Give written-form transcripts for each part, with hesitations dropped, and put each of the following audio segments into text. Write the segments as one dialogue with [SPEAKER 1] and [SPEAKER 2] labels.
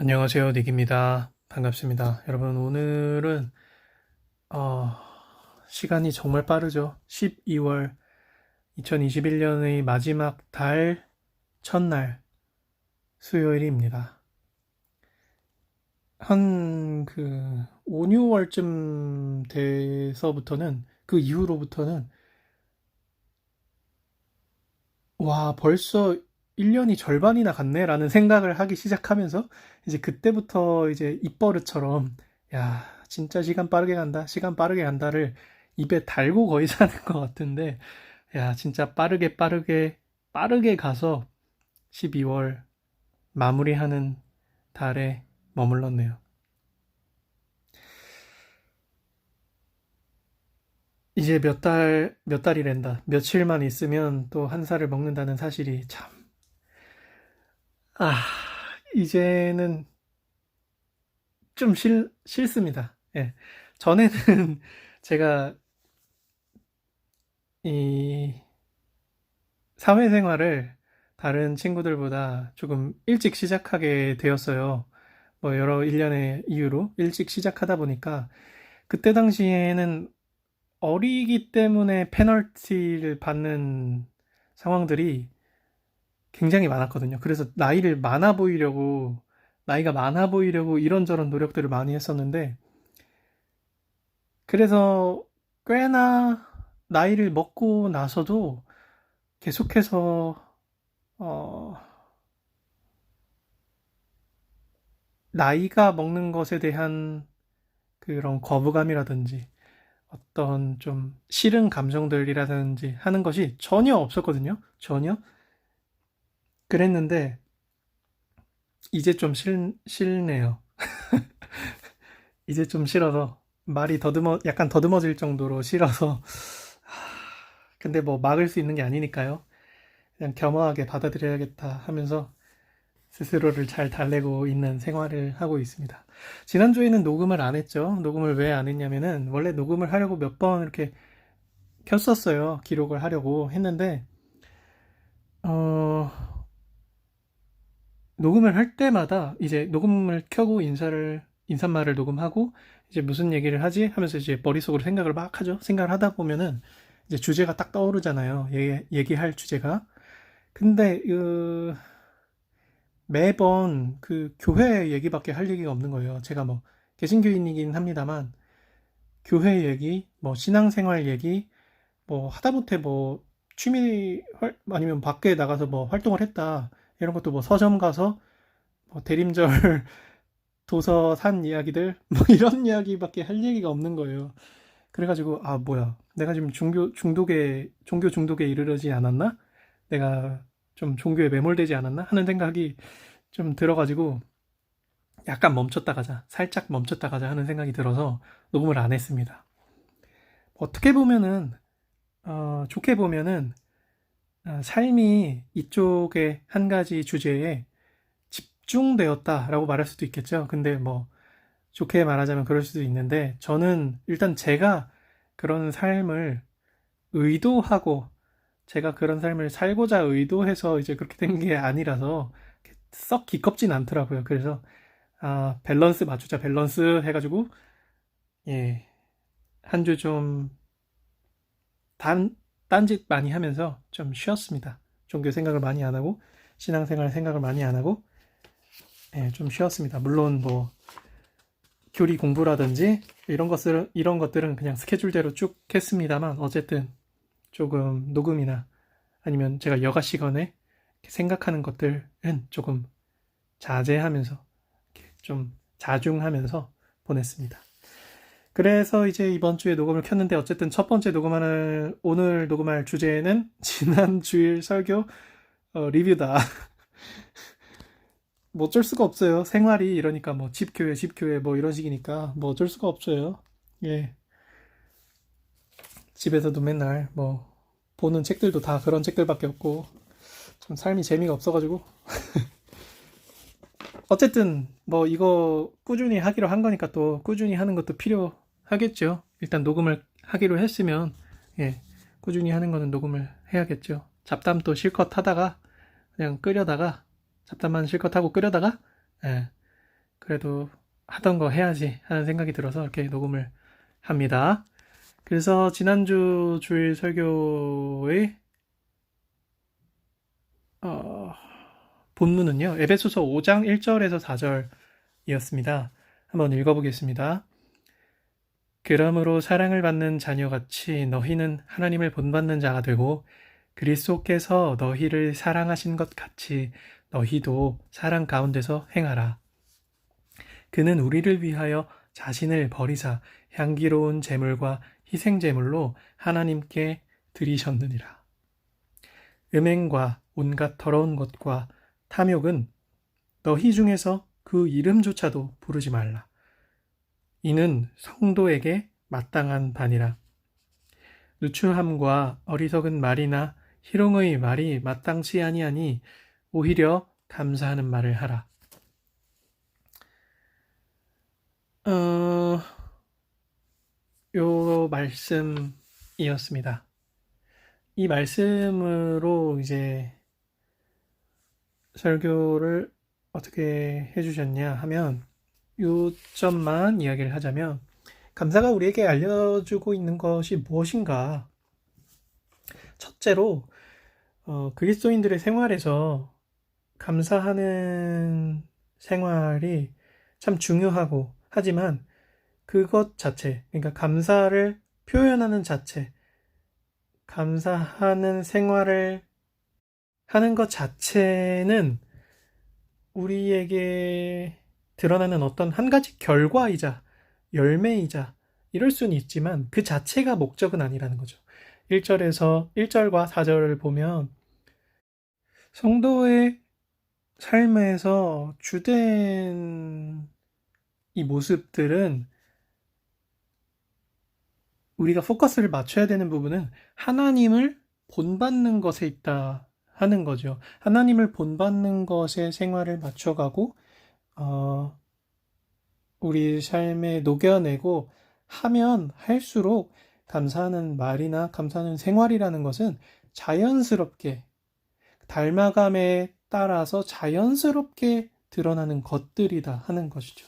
[SPEAKER 1] 안녕하세요, 닉입니다. 반갑습니다. 여러분, 오늘은, 시간이 정말 빠르죠. 12월 2021년의 마지막 달, 첫날, 수요일입니다. 한, 5, 6월쯤 돼서부터는, 그 이후로부터는, 와, 벌써 1년이 절반이나 갔네라는 생각을 하기 시작하면서 이제 그때부터 이제 입버릇처럼 야, 진짜 시간 빠르게 간다, 시간 빠르게 간다를 입에 달고 거의 사는 것 같은데 야, 진짜 빠르게 빠르게 빠르게 가서 12월 마무리하는 달에 머물렀네요. 이제 몇 달이랜다. 며칠만 있으면 또 한 살을 먹는다는 사실이 참, 아, 이제는 좀 싫습니다. 예. 전에는 제가 이 사회생활을 다른 친구들보다 조금 일찍 시작하게 되었어요. 뭐 여러 일련의 이유로 일찍 시작하다 보니까 그때 당시에는 어리기 때문에 페널티를 받는 상황들이 굉장히 많았거든요. 그래서 나이가 많아 보이려고 이런저런 노력들을 많이 했었는데 그래서 꽤나 나이를 먹고 나서도 계속해서 어, 나이가 먹는 것에 대한 그런 거부감이라든지 어떤 좀 싫은 감정들이라든지 하는 것이 전혀 없었거든요. 전혀. 그랬는데 이제 좀 싫네요. 이제 좀 싫어서 말이 약간 더듬어질 정도로 싫어서 근데 뭐 막을 수 있는 게 아니니까요. 그냥 겸허하게 받아들여야겠다 하면서 스스로를 잘 달래고 있는 생활을 하고 있습니다. 지난주에는 녹음을 안 했죠. 녹음을 왜 안 했냐면은 원래 녹음을 하려고 몇 번 이렇게 켰었어요. 기록을 하려고 했는데 어, 녹음을 할 때마다 이제 녹음을 켜고 인사말을 녹음하고 이제 무슨 얘기를 하지 하면서 이제 머릿속으로 생각을 막 하죠. 생각을 하다 보면은 이제 주제가 딱 떠오르잖아요. 얘기할 주제가. 근데 매번 그 교회 얘기밖에 할 얘기가 없는 거예요. 제가 뭐 개신교인이긴 합니다만 교회 얘기, 뭐 신앙생활 얘기, 뭐 하다못해 뭐 아니면 밖에 나가서 뭐 활동을 했다 이런 것도 뭐 서점 가서 뭐 대림절 도서 산 이야기들 뭐 이런 이야기밖에 할 얘기가 없는 거예요. 그래가지고 아 뭐야 내가 지금 종교 중독에 이르르지 않았나? 내가 좀 종교에 매몰되지 않았나? 하는 생각이 좀 들어가지고 약간 멈췄다 가자, 살짝 멈췄다 가자 하는 생각이 들어서 녹음을 안 했습니다. 어떻게 보면은 좋게 보면은 삶이 이쪽에 한 가지 주제에 집중되었다라고 말할 수도 있겠죠. 근데 뭐 좋게 말하자면 그럴 수도 있는데 저는 일단 그런 삶을 의도하고 제가 그런 삶을 살고자 의도해서 이제 그렇게 된 게 아니라서 썩 기껍진 않더라고요. 그래서 밸런스 맞추자 밸런스 해가지고 예, 한 주 좀 딴짓 많이 하면서 좀 쉬었습니다. 종교 생각을 많이 안 하고 신앙생활 생각을 많이 안 하고 예, 좀 쉬었습니다. 물론 뭐 교리 공부라든지 이런 것들은 그냥 스케줄대로 쭉 했습니다만 어쨌든 조금 녹음이나 아니면 제가 여가 시간에 생각하는 것들은 조금 자제하면서 좀 자중하면서 보냈습니다. 그래서 이제 이번 주에 녹음을 켰는데 어쨌든 첫 번째 오늘 녹음할 주제는 지난 주일 설교 리뷰다. 뭐 어쩔 수가 없어요. 생활이 이러니까 뭐 집교회 뭐 이런 식이니까 뭐 어쩔 수가 없어요. 예. 집에서도 맨날 뭐 보는 책들도 다 그런 책들밖에 없고 좀 삶이 재미가 없어가지고 어쨌든 뭐 이거 꾸준히 하기로 한 거니까 또 꾸준히 하는 것도 필요하겠죠. 일단 녹음을 하기로 했으면 예, 꾸준히 하는 거는 녹음을 해야겠죠. 잡담도 실컷 하다가 그냥 끓여다가 잡담만 실컷 하고 끓여다가 예, 그래도 하던 거 해야지 하는 생각이 들어서 이렇게 녹음을 합니다. 그래서 지난주 주일 설교의 본문은요, 에베소서 5장 1절에서 4절이었습니다. 한번 읽어보겠습니다. 그러므로 사랑을 받는 자녀같이 너희는 하나님을 본받는 자가 되고 그리스도께서 너희를 사랑하신 것 같이 너희도 사랑 가운데서 행하라. 그는 우리를 위하여 자신을 버리사 향기로운 제물과 희생 제물로 하나님께 드리셨느니라. 음행과 온갖 더러운 것과 탐욕은 너희 중에서 그 이름조차도 부르지 말라. 이는 성도에게 마땅한 바니라. 누추함과 어리석은 말이나 희롱의 말이 마땅치 아니하니 오히려 감사하는 말을 하라. 요 말씀이었습니다. 이 말씀으로 이제 설교를 어떻게 해주셨냐 하면 요점만 이야기를 하자면 감사가 우리에게 알려주고 있는 것이 무엇인가. 첫째로 그리스도인들의 생활에서 감사하는 생활이 참 중요하고 하지만 그것 자체, 그러니까 감사를 표현하는 자체, 감사하는 생활을 하는 것 자체는 우리에게 드러나는 어떤 한 가지 결과이자 열매이자 이럴 수는 있지만 그 자체가 목적은 아니라는 거죠. 1절과 4절을 보면 성도의 삶에서 주된 이 모습들은 우리가 포커스를 맞춰야 되는 부분은 하나님을 본받는 것에 있다 하는 거죠. 하나님을 본받는 것에 생활을 맞춰가고 우리 삶에 녹여내고 하면 할수록 감사하는 말이나 감사하는 생활이라는 것은 자연스럽게 닮아감에 따라서 자연스럽게 드러나는 것들이다 하는 것이죠.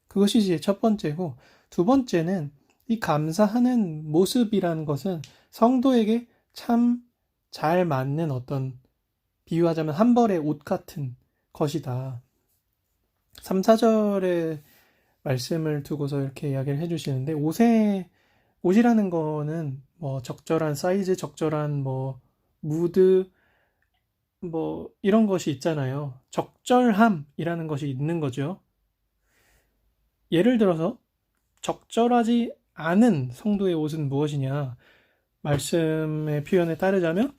[SPEAKER 1] 그것이 이제 첫 번째고, 두 번째는 이 감사하는 모습이라는 것은 성도에게 참 잘 맞는 어떤, 비유하자면 한 벌의 옷 같은 것이다. 3, 4절의 말씀을 두고서 이렇게 이야기를 해주시는데, 옷이라는 거는 뭐 적절한 사이즈, 적절한 뭐 무드, 뭐 이런 것이 있잖아요. 적절함이라는 것이 있는 거죠. 예를 들어서 적절하지 않은 성도의 옷은 무엇이냐? 말씀의 표현에 따르자면,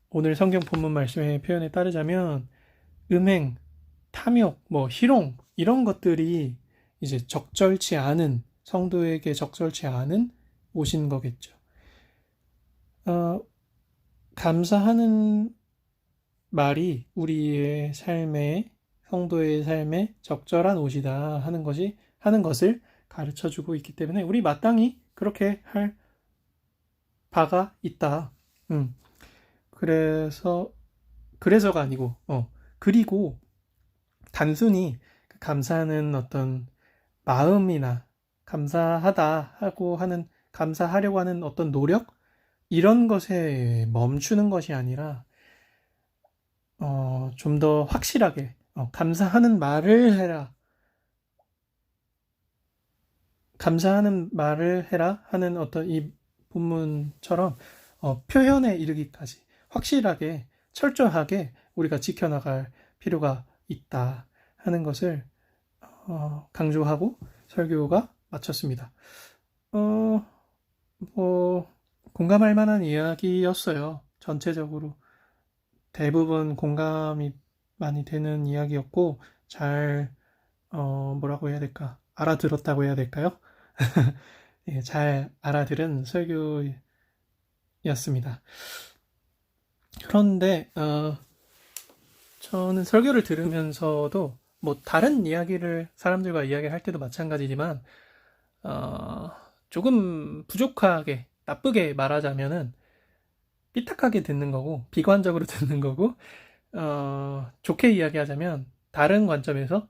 [SPEAKER 1] 오늘 성경 본문 말씀의 표현에 따르자면 음행, 탐욕, 뭐 희롱 이런 것들이 이제 적절치 않은, 성도에게 적절치 않은 옷인 거겠죠. 감사하는 말이 우리의 삶에, 성도의 삶에 적절한 옷이다 하는 것을 가르쳐 주고 있기 때문에 우리 마땅히 그렇게 할 바가 있다. 그래서가 아니고, 그리고 단순히 감사하는 어떤 마음이나 감사하려고 하는 어떤 노력? 이런 것에 멈추는 것이 아니라, 좀 더 확실하게, 감사하는 말을 해라. 감사하는 말을 해라 하는 어떤 이 본문처럼 표현에 이르기까지 확실하게 철저하게 우리가 지켜나갈 필요가 있다 하는 것을 강조하고 설교가 마쳤습니다. 뭐 공감할 만한 이야기였어요. 전체적으로 대부분 공감이 많이 되는 이야기였고 잘 뭐라고 해야 될까? 알아들었다고 해야 될까요? 예, 잘 알아들은 설교였습니다. 그런데 저는 설교를 들으면서도 뭐 다른 이야기를 사람들과 이야기를 할 때도 마찬가지지만 조금 부족하게 나쁘게 말하자면은 삐딱하게 듣는 거고 비관적으로 듣는 거고 좋게 이야기하자면 다른 관점에서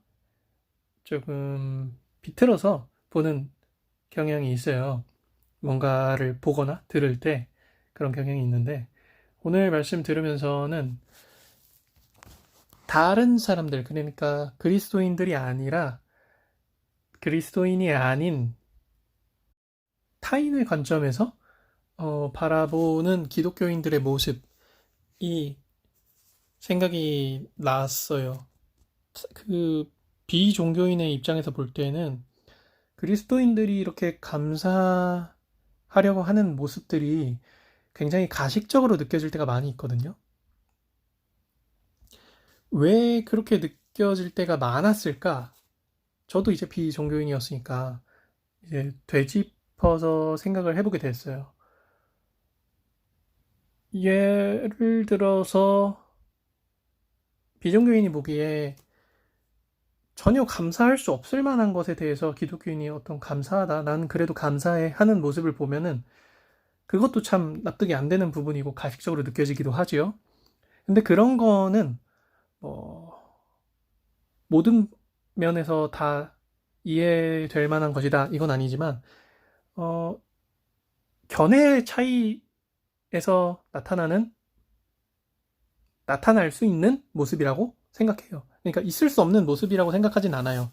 [SPEAKER 1] 조금 비틀어서 보는 경향이 있어요. 뭔가를 보거나 들을 때 그런 경향이 있는데, 오늘 말씀 들으면서는 다른 사람들, 그러니까 그리스도인들이 아니라 그리스도인이 아닌 타인의 관점에서 바라보는 기독교인들의 모습이 생각이 났어요. 그 비종교인의 입장에서 볼 때는 그리스도인들이 이렇게 감사하려고 하는 모습들이 굉장히 가식적으로 느껴질 때가 많이 있거든요. 왜 그렇게 느껴질 때가 많았을까? 저도 이제 비종교인이었으니까 이제 되짚어서 생각을 해보게 됐어요. 예를 들어서 비종교인이 보기에 전혀 감사할 수 없을 만한 것에 대해서 기독교인이 어떤 감사하다, 나는 그래도 감사해 하는 모습을 보면은 그것도 참 납득이 안 되는 부분이고 가식적으로 느껴지기도 하지요. 근데 그런 거는 뭐 모든 면에서 다 이해될 만한 것이다, 이건 아니지만 어, 견해의 차이에서 나타날 수 있는 모습이라고 생각해요. 그러니까 있을 수 없는 모습이라고 생각하진 않아요.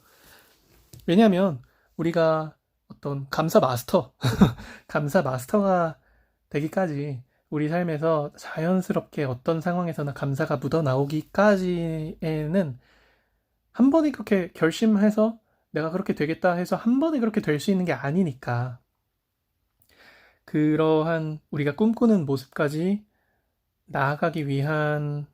[SPEAKER 1] 왜냐하면 우리가 어떤 감사 마스터, 감사 마스터가 되기까지 우리 삶에서 자연스럽게 어떤 상황에서나 감사가 묻어 나오기까지에는 한 번에 그렇게 결심해서 내가 그렇게 되겠다 해서 한 번에 그렇게 될 수 있는 게 아니니까, 그러한 우리가 꿈꾸는 모습까지 나아가기 위한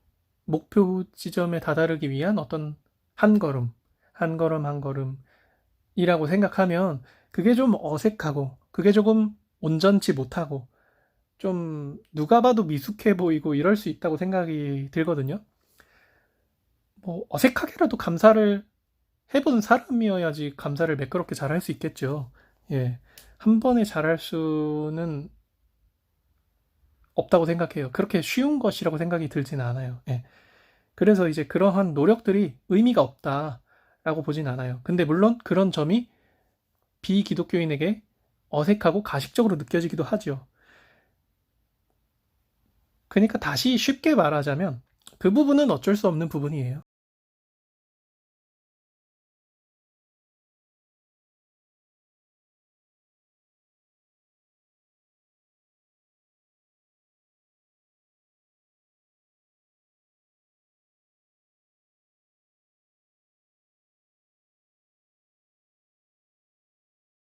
[SPEAKER 1] 목표 지점에 다다르기 위한 어떤 한 걸음, 한 걸음, 한 걸음이라고 생각하면 그게 좀 어색하고 그게 조금 온전치 못하고 좀 누가 봐도 미숙해 보이고 이럴 수 있다고 생각이 들거든요. 뭐 어색하게라도 감사를 해본 사람이어야지 감사를 매끄럽게 잘할 수 있겠죠. 예. 한 번에 잘할 수는 없다고 생각해요. 그렇게 쉬운 것이라고 생각이 들지는 않아요. 예. 그래서 이제 그러한 노력들이 의미가 없다라고 보진 않아요. 근데 물론 그런 점이 비기독교인에게 어색하고 가식적으로 느껴지기도 하죠. 그러니까 다시 쉽게 말하자면 그 부분은 어쩔 수 없는 부분이에요.